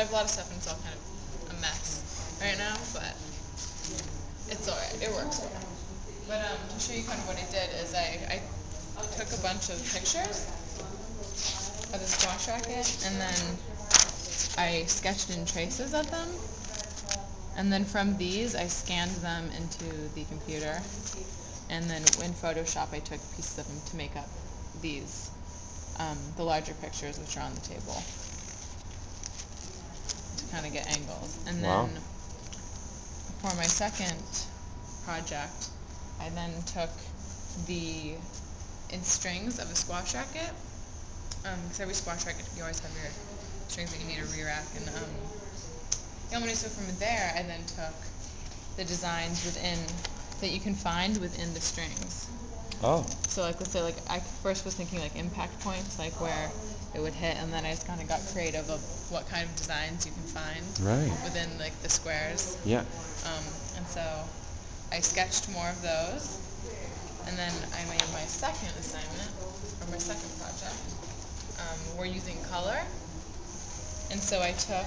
I have a lot of stuff and it's all kind of a mess right now, but it's alright. It works well. But to show you kind of what I did is I took a bunch of pictures of the squash racket and then I sketched in traces of them. And then from these, I scanned them into the computer. And then in Photoshop, I took pieces of them to make up these, the larger pictures which are on the table, to kind of get angles. And then for my second project, I then took the strings of a squash racket. Because every squash racket, you always have your strings that you need to re-rack. And so from there, I then took the designs within that you can find within the strings. Oh. So like, let's say, like, I first was thinking like impact points, like where it would hit, and then I just kind of got creative of what kind of designs you can find within like the squares. Yeah. And so I sketched more of those, and then I made my second assignment, or my second project. We're using color, and so I took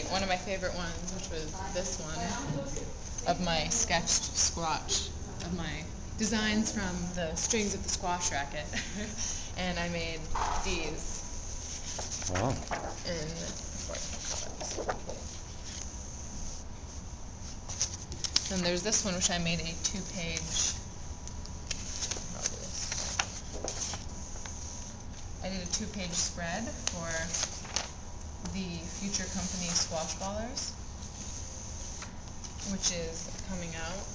one of my favorite ones, which was this one, of my sketched swatch of my designs from the strings of the squash racket, and I made these in 4 colors. Then there's this one, which I made a 2-page. I did a 2-page spread for the Future Company Squash Ballers, which is coming out.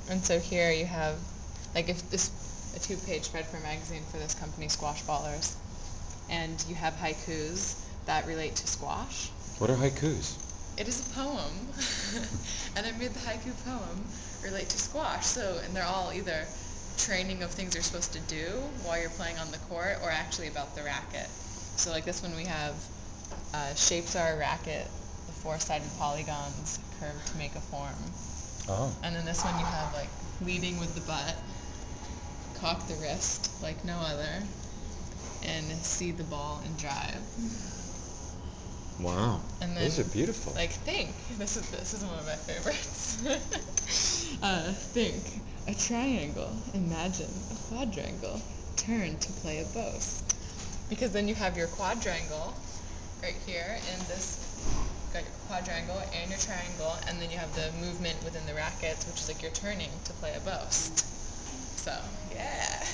And so here you have, like, if this a 2-page spread for a magazine for this company, Squash Ballers, and you have haikus that relate to squash. What are haikus? It is a poem, and I made the haiku poem relate to squash. So, and they're all either training of things you're supposed to do while you're playing on the court, or actually about the racket. So like this one we have, shapes are a racket, the 4-sided polygons curve to make a form. Oh. And then this one you have like leading with the butt, cock the wrist like no other, and see the ball and drive. Wow. And then, those are beautiful. Like think, this is one of my favorites. Think. A triangle, imagine a quadrangle, turn to play a boast. Because then you have your quadrangle right here, and this, you've got your quadrangle and your triangle, and then you have the movement within the rackets, which is like you're turning to play a boast. So, yeah.